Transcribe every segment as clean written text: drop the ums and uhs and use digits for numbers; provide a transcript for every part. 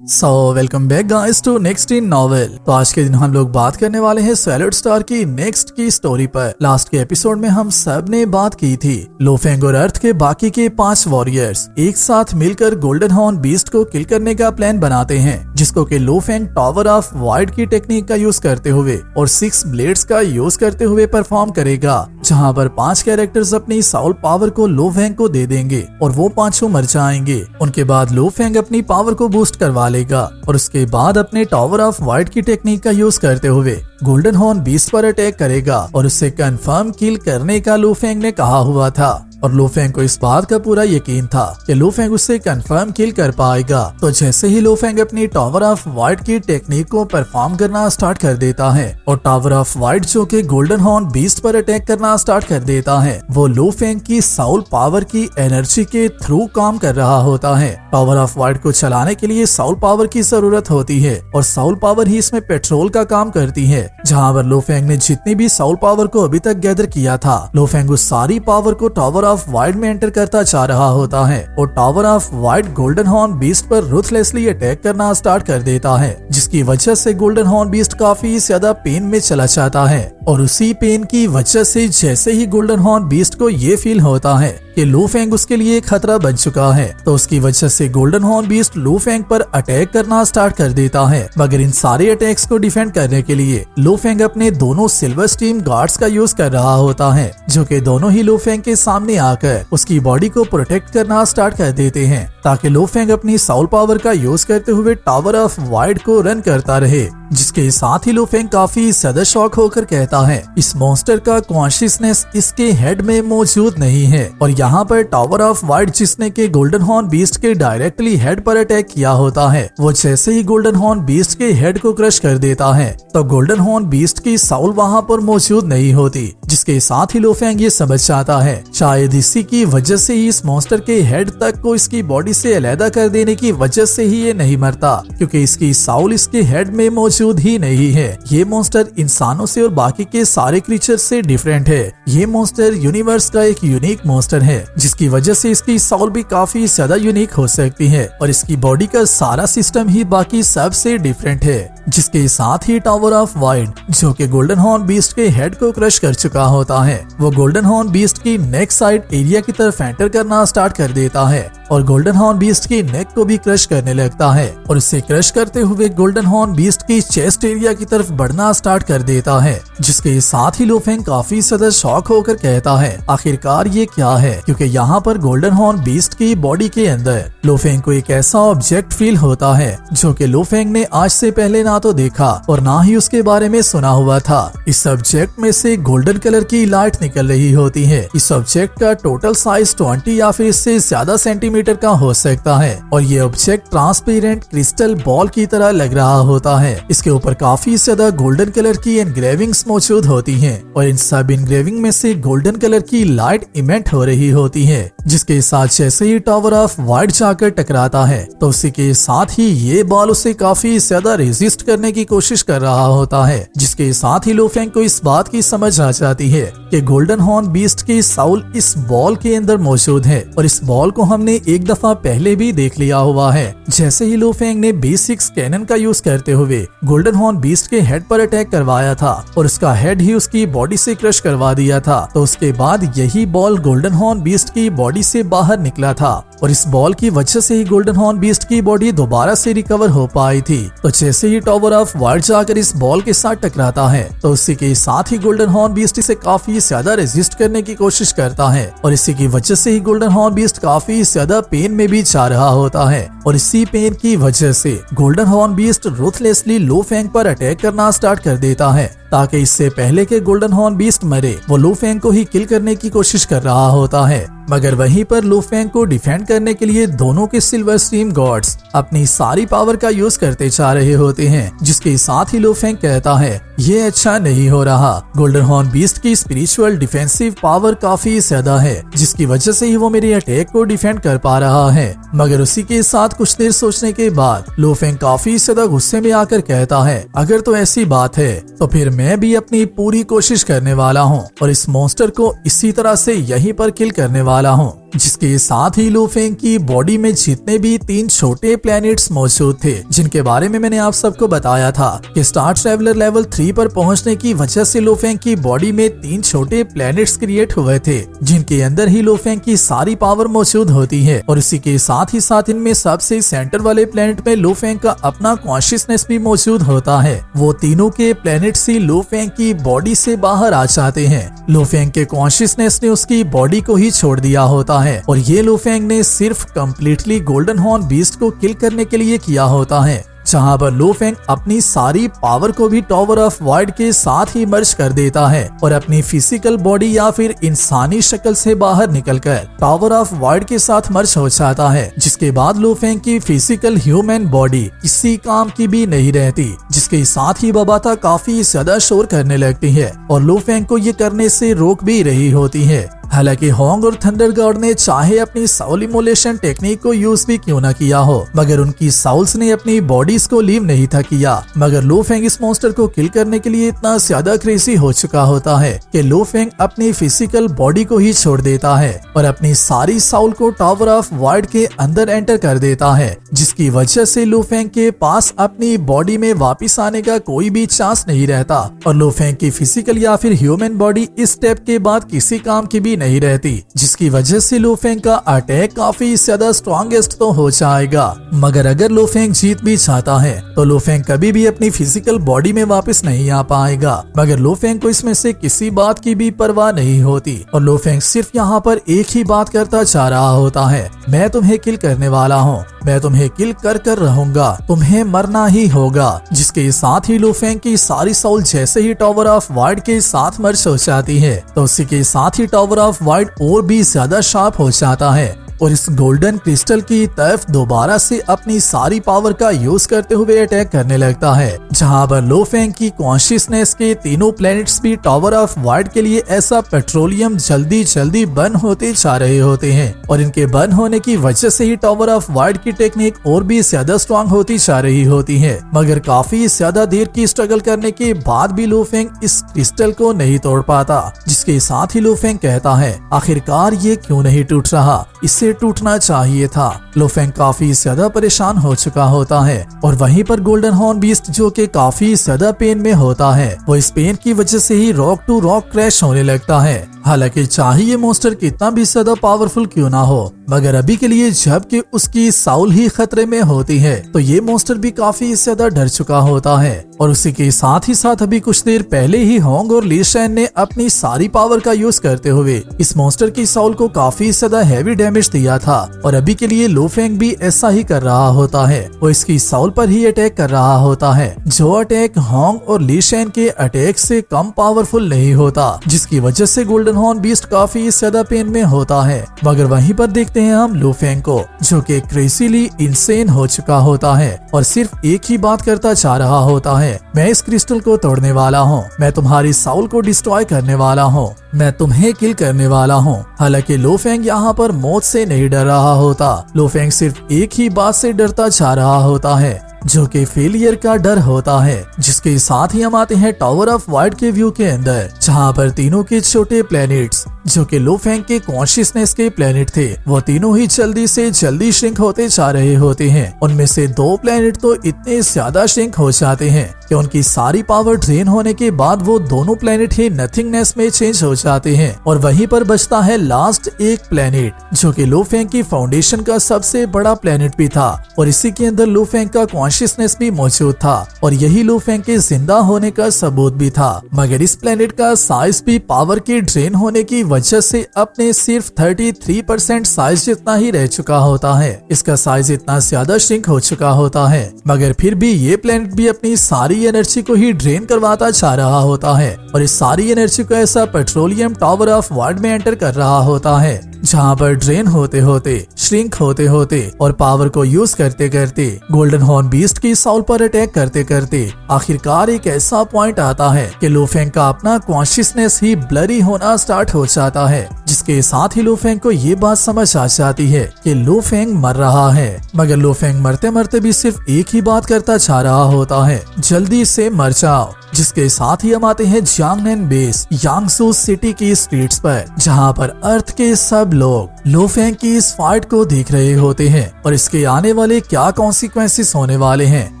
Welcome back guys to next in novel. तो आज के दिन हम लोग बात करने वाले हैं सैलड स्टार की नेक्स्ट की स्टोरी पर। लास्ट के एपिसोड में हम सब ने बात की थी लोफेंग और अर्थ के बाकी के 5 वॉरियर्स एक साथ मिलकर गोल्डन हॉर्न बीस्ट को किल करने का प्लान बनाते हैं, जिसको कि लोफेंग टावर ऑफ वाइड की टेक्निक का यूज करते हुए और 6 ब्लेड्स का यूज करते हुए परफॉर्म करेगा, जहाँ पर 5 कैरेक्टर्स अपनी साउल पावर को लोफेंग को दे देंगे और वो 5 मर जाएंगे। उनके बाद लोफेंग अपनी पावर को बूस्ट करवा लेगा और उसके बाद अपने टावर ऑफ वाइड की टेक्निक का यूज करते हुए गोल्डन हॉर्न बीस्ट पर अटैक करेगा और उसे कंफर्म किल करने का लोफेंग ने कहा हुआ था। और लोफेंग को इस बात का पूरा यकीन था कि लोफेंग उसे कंफर्म किल कर पाएगा। तो जैसे ही लोफेंग अपनी टावर ऑफ वाइड की टेक्निक को परफॉर्म करना स्टार्ट कर देता है और टावर ऑफ वाइड जो कि गोल्डन हॉर्न बीस्ट पर अटैक करना स्टार्ट कर देता है, वो लोफेंग की साउल पावर की एनर्जी के थ्रू काम कर रहा होता है। टावर ऑफ वाइड को चलाने के लिए साउल पावर की जरूरत होती है और साउल पावर ही इसमें पेट्रोल का काम करती है। जहाँ पर लोफेंग ने जितनी भी साउल पावर को अभी तक गैदर किया था, लोफेंग उस सारी पावर को टावर ऑफ वाइड में एंटर करता जा रहा होता है और tower of wide golden horn beast पर रूथलेसली अटैक करना स्टार्ट कर देता है, जिसकी वजह से गोल्डन हॉर्न बीस्ट काफी ज्यादा पेन में चला जाता है। और उसी पेन की वजह से जैसे ही गोल्डन हॉर्न बीस्ट को ये फील होता है कि लोफेंग उसके लिए खतरा बन चुका है, तो उसकी वजह से गोल्डन हॉर्न बीस्ट लोफेंग पर अटैक करना स्टार्ट कर देता है। मगर इन सारे अटैक्स को डिफेंड करने के लिए लोफेंग अपने दोनों सिल्वर स्ट्रीम गार्ड्स का यूज कर रहा होता है, जो कि दोनों ही लोफेंग के सामने आकर उसकी बॉडी को प्रोटेक्ट करना स्टार्ट कर देते हैं, ताकि लोफेंग अपनी साउल पावर का यूज करते हुए टावर ऑफ वाइड को रन करता रहे। जिसके साथ ही लोफेंग काफी ज्यादा शॉक होकर कहता है इस मॉन्स्टर का कॉन्शियसनेस इसके हेड में मौजूद नहीं है। और यहाँ पर टावर ऑफ वाइड जिसने के गोल्डन हॉर्न बीस्ट के डायरेक्टली हेड पर अटैक किया होता है, वो जैसे ही गोल्डन हॉर्न बीस्ट के हेड को क्रश कर देता है, तो गोल्डन हॉर्न बीस्ट की साउल वहाँ पर मौजूद नहीं होती। जिसके साथ ही लोफेंग ये समझ जाता है शायद इसी की वजह से ही इस मॉन्स्टर के हेड तक को इसकी बॉडी से अलग कर देने की वजह से ही ये नहीं मरता, क्योंकि इसकी साउल इसके हेड में मौजूद ही नहीं है। ये मॉन्स्टर इंसानों से और बाकी के सारे क्रीचर से डिफरेंट है। ये मॉन्स्टर यूनिवर्स का एक यूनिक मॉन्स्टर है, जिसकी वजह से इसकी साउल भी काफी ज्यादा यूनिक हो सकती है और इसकी बॉडी का सारा सिस्टम ही बाकी सब से डिफरेंट है। जिसके साथ ही टावर ऑफ वाइड जो कि गोल्डन हॉर्न बीस्ट के हेड को क्रश कर चुका होता है, वो गोल्डन हॉर्न बीस्ट की नेक साइड एरिया की तरफ एंटर करना स्टार्ट कर देता है और गोल्डन हॉर्न बीस्ट की नेक को भी क्रश करने लगता है और इसे क्रश करते हुए गोल्डन हॉर्न बीस्ट की चेस्ट एरिया की तरफ बढ़ना स्टार्ट कर देता है। जिसके साथ ही लोफेंग काफी ज्यादा शॉक होकर कहता है आखिरकार ये क्या है, क्योंकि यहाँ पर गोल्डन हॉर्न बीस्ट की बॉडी के अंदर लोफेंग को एक ऐसा ऑब्जेक्ट फील होता है जो कि लोफेंग ने आज से पहले ना तो देखा और ना ही उसके बारे में सुना हुआ था। इस ऑब्जेक्ट में से गोल्डन कलर की लाइट निकल रही होती है। इस ऑब्जेक्ट का टोटल साइज 20 या फिर इससे ज्यादा सेंटीमीटर का हो सकता है और ये ऑब्जेक्ट ट्रांसपेरेंट क्रिस्टल बॉल की तरह लग रहा होता है। इसके ऊपर काफी ज्यादा गोल्डन कलर की एनग्रेविंग्स मौजूद होती हैं और इन सब एनग्रेविंग में से गोल्डन कलर की लाइट इमेंट हो रही होती है। जिसके साथ जैसे ही टावर ऑफ वाइड जाकर टकराता है, तो उसी के साथ ही ये बॉल उसे काफी ज्यादा रेजिस्ट करने की कोशिश कर रहा होता है। जिसके साथ ही लोफेंग को इस बात की समझ आ जाती है कि गोल्डन हॉर्न बीस्ट की साउल इस बॉल के अंदर मौजूद है और इस बॉल को हमने एक दफा पहले भी देख लिया हुआ है। जैसे ही लोफेंग ने B6 कैनन का यूज करते हुए गोल्डन हॉर्न बीस्ट के हेड पर अटैक करवाया था और उसका हेड ही उसकी बॉडी से क्रश करवा दिया था, तो उसके बाद यही बॉल गोल्डन हॉर्न बीस्ट की बॉडी से बाहर निकला था और इस बॉल की वजह से ही गोल्डन हॉर्न बीस्ट की बॉडी दोबारा से रिकवर हो पाई थी। तो जैसे ही टावर ऑफ वाइड जाकर इस बॉल के साथ टकराता है, तो उसी के साथ ही गोल्डन हॉर्न बीस्ट इसे काफी ज्यादा रेजिस्ट करने की कोशिश करता है और इसी की वजह से ही गोल्डन हॉर्न बीस्ट काफी ज्यादा पेन में भी जा रहा होता है। और इसी पेन की वजह से गोल्डन हॉर्न बीस्ट रूथलेसली लोफेंग पर अटैक करना स्टार्ट कर देता है, ताकि इससे पहले के गोल्डन हॉर्न बीस्ट मरे वो लोफेंग को ही किल करने की कोशिश कर रहा होता है। मगर वहीं पर लोफेंग को डिफेंड करने के लिए दोनों के सिल्वर स्ट्रीम गॉड्स अपनी सारी पावर का यूज करते जा रहे होते हैं। जिसके साथ ही लोफेंग कहता है ये अच्छा नहीं हो रहा। गोल्डन हॉर्न बीस्ट की स्पिरिचुअल डिफेंसिव पावर काफी ज्यादा है, जिसकी वजह से ही वो मेरे अटैक को डिफेंड कर पा रहा है। मगर उसी के साथ कुछ देर सोचने के बाद लोफेंग काफी ज्यादा गुस्से में आकर कहता है अगर तो ऐसी बात है तो फिर मैं भी अपनी पूरी कोशिश करने वाला हूँ और इस मॉन्स्टर को इसी तरह से यहीं पर किल करने वाला हूँ। जिसके साथ ही लूफेंग की बॉडी में जितने भी 3 छोटे प्लैनेट्स मौजूद थे, जिनके बारे में मैंने आप सबको बताया था कि स्टार ट्रेवलर लेवल 3 पर पहुंचने की वजह से लूफेंग की बॉडी में 3 छोटे प्लैनेट्स क्रिएट हुए थे, जिनके अंदर ही लूफेंग की सारी पावर मौजूद होती है। और इसी के साथ ही साथ इनमें सबसे सेंटर वाले प्लैनेट में लूफेंग का अपना कॉन्शियसनेस भी मौजूद होता है। वो तीनों के प्लैनेट्स ही लूफेंग की बॉडी से बाहर आ जाते हैं। लूफेंग के कॉन्शियसनेस ने उसकी बॉडी को ही छोड़ दिया होता है और ये लूफेंग ने सिर्फ कम्प्लीटली गोल्डन हॉर्न बीस्ट को किल करने के लिए किया होता है, जहां पर लूफेंग अपनी सारी पावर को भी टावर ऑफ वॉइड के साथ ही मर्ज कर देता है और अपनी फिजिकल बॉडी या फिर इंसानी शक्ल से बाहर निकलकर टावर ऑफ वॉइड के साथ मर्ज हो जाता है। जिसके बाद लूफेंग की फिजिकल ह्यूमन बॉडी किसी काम की भी नहीं रहती, जिसके साथ ही बबाता काफी ज्यादा शोर करने लगती है और लूफेंग को ये करने से रोक भी रही होती है। हालांकि होंग और थंडर गॉड ने चाहे अपनी साउल इमोलेशन टेक्निक को यूज भी क्यों न किया हो, मगर उनकी साउल्स ने अपनी बॉडीज को लीव नहीं था किया। मगर लूफेंग इस मॉन्स्टर को किल करने के लिए इतना ज्यादा क्रेजी हो चुका होता है कि लूफेंग अपनी फिजिकल बॉडी को ही छोड़ देता है और अपनी सारी साउल को टावर ऑफ वॉइड के अंदर एंटर कर देता है, जिसकी वजह से लूफेंग के पास अपनी बॉडी में वापिस आने का कोई भी चांस नहीं रहता और लूफेंग की फिजिकल या फिर ह्यूमन बॉडी इस स्टेप के बाद किसी काम की भी नहीं रहती, जिसकी वजह से लूफेंग का अटैक काफी ज्यादा स्ट्रॉन्गेस्ट तो हो जाएगा। मगर अगर लूफेंग जीत भी चाहता है तो लूफेंग कभी भी अपनी फिजिकल बॉडी में वापस नहीं आ पाएगा। मगर लूफेंग को इसमें से किसी बात की भी परवाह नहीं होती और लूफेंग सिर्फ यहाँ पर एक ही बात करता जा रहा होता है, मैं तुम्हें किल करने वाला हूँ, मैं तुम्हें किल कर कर रहूंगा, तुम्हें मरना ही होगा। जिसके साथ ही लूफेंग की सारी साउल जैसे ही टावर ऑफ वॉइड के साथ मर्ज हो जाती है तो उसी के साथ ही टावर ऑफ वॉइड और भी ज्यादा शार्प हो जाता है और इस गोल्डन क्रिस्टल की तरफ दोबारा से अपनी सारी पावर का यूज करते हुए अटैक करने लगता है, जहां पर लूफेंग की कॉन्शियसनेस के तीनों प्लैनेट्स भी टावर ऑफ वॉइड के लिए ऐसा पेट्रोलियम जल्दी जल्दी बर्न होते जा रहे होते हैं और इनके बर्न होने की वजह से ही टावर ऑफ वॉइड की टेक्निक और भी ज्यादा स्ट्रॉन्ग होती जा रही होती है। मगर काफी ज्यादा देर की स्ट्रगल करने के बाद भी लूफेंग इस क्रिस्टल को नहीं तोड़ पाता, जिसके साथ ही लूफेंग कहता है आखिरकार ये क्यों नहीं टूट रहा, इसे टूटना चाहिए था। लूफेंग काफी ज्यादा परेशान हो चुका होता है और वहीं पर गोल्डन हॉर्न बीस्ट जो कि काफी ज्यादा पेन में होता है, वो इस पेन की वजह से ही रॉक टू रॉक क्रैश होने लगता है। हालांकि चाहे ये मॉन्स्टर कितना भी ज्यादा पावरफुल क्यों ना हो, मगर अभी के लिए जबकि उसकी साउल ही खतरे में होती है तो ये मॉन्स्टर भी काफी ज्यादा डर चुका होता है। और उसी के साथ ही साथ अभी कुछ देर पहले ही होंग और ली शैन ने अपनी सारी पावर का यूज करते हुए इस मॉन्स्टर की साउल को काफी ज्यादा हैवी डैमेज दिया था और अभी के लिए लूफेंग भी ऐसा ही कर रहा होता है, वो इसकी साउल पर ही अटैक कर रहा होता है, जो अटैक होंग और ली शैन के अटैक से कम पावरफुल नहीं होता, जिसकी वजह से गोल्डन हॉर्न बीस्ट काफी ज्यादा पेन में होता है। मगर वहीं पर देखते हैं हम लूफेंग को, जो कि क्रेजीली इंसेन हो चुका होता है और सिर्फ एक ही बात करता जा रहा होता है, मैं इस क्रिस्टल को तोड़ने वाला हूँ, मैं तुम्हारी साउल को डिस्ट्रॉय करने वाला हूँ, मैं तुम्हें किल करने वाला हूँ। हालांकि लूफेंग यहाँ पर मौत से नहीं डर रहा होता, लूफेंग सिर्फ एक ही बात से डरता जा रहा होता है, जो कि फेलियर का डर होता है। जिसके साथ ही हम आते हैं टावर ऑफ वॉइड के व्यू के अंदर, जहाँ पर तीनों के छोटे प्लैनेट्स जो कि लूफेंग के कॉन्शियसनेस के प्लैनेट थे, वो तीनों ही जल्दी से जल्दी श्रिंक होते जा रहे होते हैं। उनमें से 2 प्लैनेट तो इतने ज्यादा श्रिंक हो जाते हैं कि उनकी सारी पावर ड्रेन होने के बाद वो दोनों प्लैनेट ही नथिंगनेस में चेंज हो जाते हैं और वहीं पर बचता है लास्ट एक प्लैनेट, जो कि लूफेंग की फाउंडेशन का सबसे बड़ा प्लैनेट भी था और इसी के अंदर लूफेंग का कॉन्शियसनेस भी मौजूद था और यही लूफेंग के जिंदा होने का सबूत भी था। मगर इस प्लैनेट का साइज भी पावर के ड्रेन होने की वजह से अपने सिर्फ 33% साइज जितना ही रह चुका होता है। इसका साइज इतना ज्यादा श्रिंक हो चुका होता है, मगर फिर भी ये प्लैनेट भी अपनी सारी एनर्जी को ही ड्रेन करवाता जा रहा होता है और इस सारी एनर्जी को ऐसा पेट्रोलियम टावर ऑफ वॉइड में एंटर कर रहा होता है, जहाँ पर ड्रेन होते होते, श्रिंक होते होते और पावर को यूज करते करते, गोल्डन हॉर्न बीस्ट की साउल पर अटैक करते करते आखिरकार एक ऐसा पॉइंट आता है कि लूफेंग का अपना कॉन्शियसनेस ही ब्लरी होना स्टार्ट हो जाता है, जिसके साथ ही लूफेंग को ये बात समझ आ जाती है कि लूफेंग मर रहा है। मगर लूफेंग मरते मरते भी सिर्फ एक ही बात करता जा रहा होता है, जल्दी से मर जाओ। जिसके साथ ही हम आते हैं जियांगनैन बेस यांगसू सिटी की स्ट्रीट्स पर, जहां पर अर्थ के सब लोग लो फेंग की इस फाइट को देख रहे होते हैं और इसके आने वाले क्या कॉन्सिक्वेंसेस होने वाले हैं,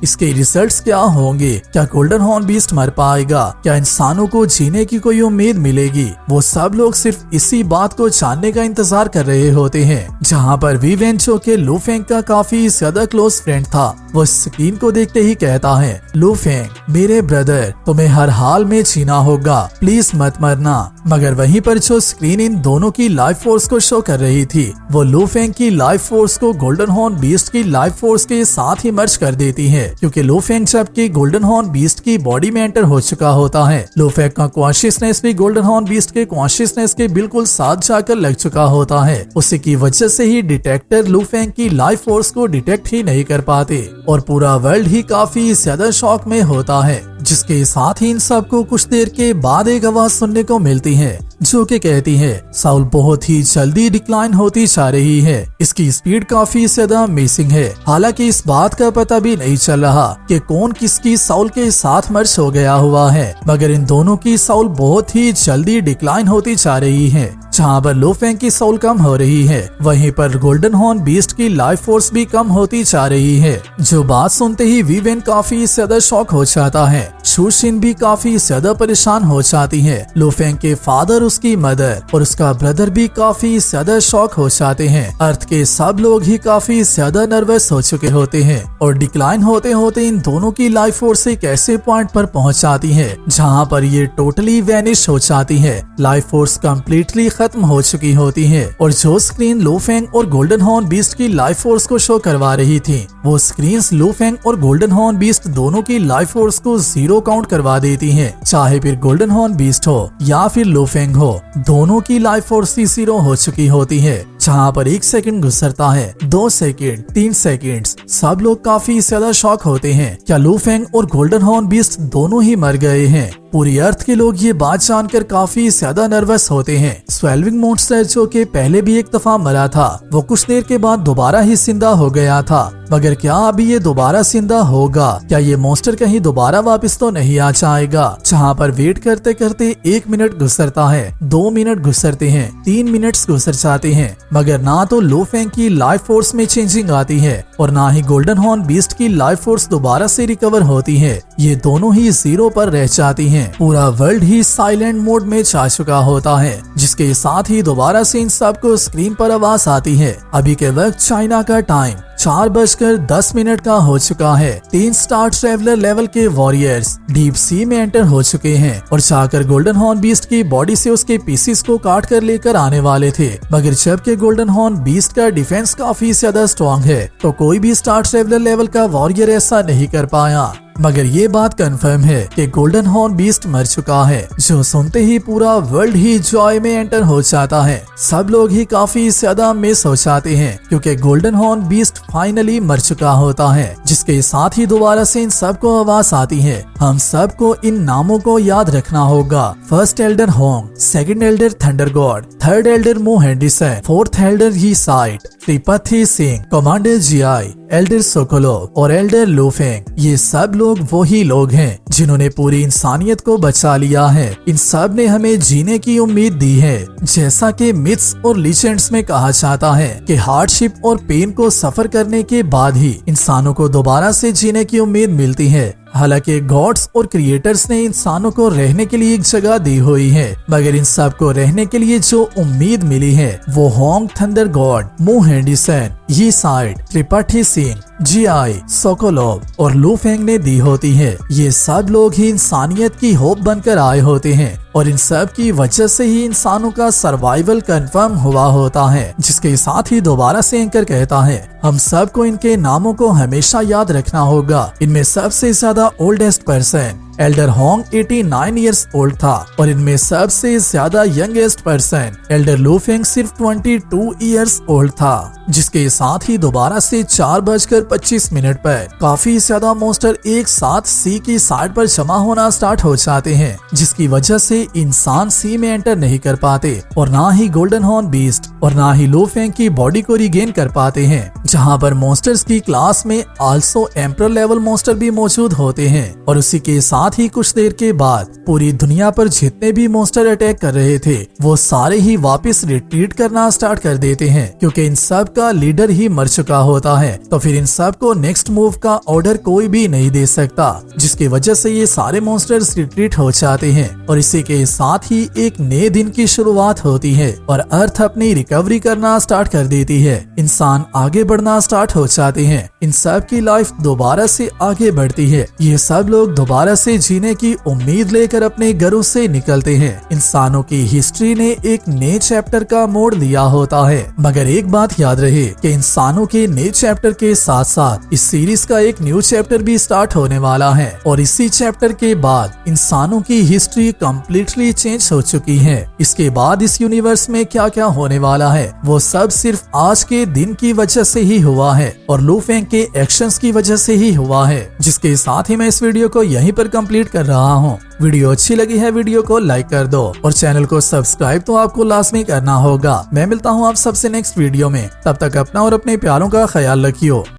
इसके रिजल्ट्स क्या होंगे, क्या गोल्डन हॉर्न बीस्ट मर पाएगा, क्या इंसानों को जीने की कोई उम्मीद मिलेगी। वो सब लोग सिर्फ इसी बात को जानने का इंतजार कर रहे होते हैं। जहाँ पर वीवेन जो के लो फेंग का काफी ज्यादा क्लोज फ्रेंड था, वो स्क्रीन को देखते ही कहता है, लो फेंग मेरे ब्रदर, तुम्हें हर हाल में जीना होगा, प्लीज मत मरना। मगर वहीं पर जो स्क्रीन इन दोनों की लाइफ फोर्स को शो कर रही थी, वो लो फेंग की लाइफ फोर्स को गोल्डन हॉर्न बीस्ट की लाइफ फोर्स के साथ ही मर्ज कर देती है, क्योंकि लो फेंग जबकि गोल्डन हॉर्न बीस्ट की बॉडी में एंटर हो चुका होता है, लो फेंग का कॉन्शियसनेस भी गोल्डन हॉर्न बीस्ट के कॉन्शियसनेस के बिल्कुल साथ जाकर लग चुका होता है। उसी की वजह से ही डिटेक्टर लो फेंग की लाइफ फोर्स को डिटेक्ट ही नहीं कर पाते और पूरा वर्ल्ड ही काफी ज्यादा शॉक में होता है। जिसके साथ ही इन सबको कुछ देर के बाद एक आवाज सुनने को मिलती है जो कि कहती है, साउल बहुत ही जल्दी डिक्लाइन होती जा रही है, इसकी स्पीड काफी ज्यादा मिसिंग है। हालांकि इस बात का पता भी नहीं चल रहा कि कौन किसकी साउल के साथ मर्ज हो गया हुआ है, मगर इन दोनों की साउल बहुत ही जल्दी डिक्लाइन होती जा रही है। जहाँ पर लो फेंग की साउल कम हो रही है, वहीं पर गोल्डन हॉर्न बीस्ट की लाइफ फोर्स भी कम होती जा रही है। जो बात सुनते ही वीवेन काफी ज्यादा शॉक हो जाता है। शूशिन भी काफी ज्यादा परेशान हो जाती है। लो फेंग के फादर, उसकी मदर और उसका ब्रदर भी काफी ज्यादा शॉक हो जाते हैं। अर्थ के सब लोग ही काफी ज्यादा नर्वस हो चुके होते हैं और डिक्लाइन होते होते इन दोनों की लाइफ फोर्स एक ऐसे पॉइंट पर पहुंच जाती है जहाँ पर ये टोटली वैनिश हो जाती है। लाइफ फोर्स कम्प्लीटली खत्म हो चुकी होती है और जो स्क्रीन लो फेंग और गोल्डन हॉर्न बीस्ट की लाइफ फोर्स को शो करवा रही थी, वो स्क्रीन्स लो फेंग और गोल्डन हॉर्न बीस्ट दोनों की लाइफ फोर्स को जीरो काउंट करवा देती हैं। चाहे फिर गोल्डन हॉर्न बीस्ट हो या फिर लो फेंग हो, दोनों की लाइफ फोर्स ही जीरो हो चुकी होती है। जहाँ पर 1 सेकंड गुजरता है, 2 सेकंड, 3 सेकंड, सब लोग काफी ज्यादा शॉक होते हैं। क्या लो फेंग और गोल्डन हॉर्न बीस्ट दोनों ही मर गए हैं? पूरी अर्थ के लोग ये बात जानकर काफी ज्यादा नर्वस होते हैं। स्वेल्विंग मॉन्स्टर जो के पहले भी एक दफा मरा था, वो कुछ देर के बाद दोबारा ही जिंदा हो गया था, मगर क्या अभी ये दोबारा जिंदा होगा? क्या ये मॉन्स्टर कहीं दोबारा वापस तो नहीं आ जाएगा? जहाँ पर वेट करते करते 1 मिनट गुजरता है, 2 मिनट गुजरते हैं, 3 मिनट गुजर जाते हैं, मगर ना तो लो फेंग की लाइफ फोर्स में चेंजिंग आती है और ना ही गोल्डन हॉर्न बीस्ट की लाइफ फोर्स दोबारा से रिकवर होती है। ये दोनों ही जीरो पर रह जाती हैं। पूरा वर्ल्ड ही साइलेंट मोड में जा चुका होता है, जिसके साथ ही दोबारा से इन सबको स्क्रीन पर आवाज आती है। अभी के वक्त चाइना का टाइम 4:10 का हो चुका है। 3 स्टार ट्रेवलर लेवल के वॉरियर्स डीप सी में एंटर हो चुके हैं और जाकर गोल्डन हॉर्न बीस्ट की बॉडी से उसके पीसेस को काट कर लेकर आने वाले थे, मगर जबकि गोल्डन हॉर्न बीस्ट का डिफेंस काफी ज्यादा स्ट्रॉन्ग है, तो कोई भी स्टार ट्रेवलर लेवल का वॉरियर ऐसा नहीं कर पाया। मगर ये बात कंफर्म है कि गोल्डन हॉर्न बीस्ट मर चुका है। जो सुनते ही पूरा वर्ल्ड ही जॉय में एंटर हो जाता है। सब लोग ही काफी ज्यादा मिस हो जाते हैं, क्योंकि गोल्डन हॉर्न बीस्ट फाइनली मर चुका होता है। जिसके साथ ही दोबारा से इन सबको आवाज आती है, हम सबको इन नामों को याद रखना होगा। First elder Hong, second elder thunder god, third elder Mu Hendison, fourth elder Yi Site, Tripathi Singh, commander Jiayi, elder Sokolov और एल्डर लो फेंग। ये सब लोग वही लोग हैं जिन्होंने पूरी इंसानियत को बचा लिया है। इन सब ने हमें जीने की उम्मीद दी है। जैसा कि मिथ्स और लीजेंड्स में कहा जाता है कि हार्डशिप और पेन को सफर करने के बाद ही इंसानों को दोबारा से जीने की उम्मीद मिलती है। हालांकि गॉड्स और क्रिएटर्स ने इंसानों को रहने के लिए एक जगह दी हुई है, मगर इन सब को रहने के लिए जो उम्मीद मिली है वो होंग, थंडर गॉड, मू हेंडिसन, यी साइड, त्रिपाठी सिंह, जियाई, सोकोलोव और लो फेंग ने दी होती है। ये सब लोग ही इंसानियत की होप बनकर आए होते हैं और इन सब की वजह से ही इंसानों का सर्वाइवल कंफर्म हुआ होता है। जिसके साथ ही दोबारा से एंकर कहता है, हम सबको इनके नामों को हमेशा याद रखना होगा। इनमें सबसे ज्यादा oldest person Elder Hong 89 years old था और इनमें सबसे ज्यादा youngest person Elder Lo Feng सिर्फ 22 इयर्स ओल्ड था। जिसके साथ ही दोबारा से 4:25 पर काफी ज्यादा मॉन्स्टर एक साथ सी की साइड पर जमा होना स्टार्ट हो जाते हैं, जिसकी वजह से इंसान सी में एंटर नहीं कर पाते और ना ही गोल्डन हॉर्न बीस्ट और ना ही लो फेंग की बॉडी को रिगेन कर पाते हैं। जहां पर मॉन्स्टर्स की क्लास में आल्सो एम्परर लेवल मॉन्स्टर भी मौजूद होते हैं और उसी के साथ साथ ही कुछ देर के बाद पूरी दुनिया पर जितने भी मॉन्स्टर अटैक कर रहे थे वो सारे ही वापस रिट्रीट करना स्टार्ट कर देते हैं, क्योंकि इन सब का लीडर ही मर चुका होता है। तो फिर इन सब को नेक्स्ट मूव का ऑर्डर कोई भी नहीं दे सकता, जिसकी वजह से ये सारे मॉन्स्टर्स रिट्रीट हो जाते हैं और इसी के साथ ही एक नए दिन की शुरुआत होती है और अर्थ अपनी रिकवरी करना स्टार्ट कर देती है। इंसान आगे बढ़ना स्टार्ट हो जाते हैं, इन सब की लाइफ दोबारा से आगे बढ़ती है। ये सब लोग दोबारा से जीने की उम्मीद लेकर अपने घरों से निकलते हैं। इंसानों की हिस्ट्री ने एक नए चैप्टर का मोड़ लिया होता है, मगर एक बात याद रहे कि इंसानों के नए चैप्टर के साथ साथ इस सीरीज का एक न्यू चैप्टर भी स्टार्ट होने वाला है और इसी चैप्टर के बाद इंसानों की हिस्ट्री कम्प्लीटली चेंज हो चुकी है। इसके बाद इस यूनिवर्स में क्या क्या होने वाला है वो सब सिर्फ आज के दिन की वजह से ही हुआ है और लू फेंग के एक्शंस की वजह से ही हुआ है, जिसके साथ ही मैं इस वीडियो को यहीं पर कंप्लीट कर रहा हूँ। वीडियो अच्छी लगी है वीडियो को लाइक कर दो और चैनल को सब्सक्राइब तो आपको लाजमी करना होगा। मैं मिलता हूँ आप सबसे नेक्स्ट वीडियो में, तब तक अपना और अपने प्यारों का ख्याल रखियो।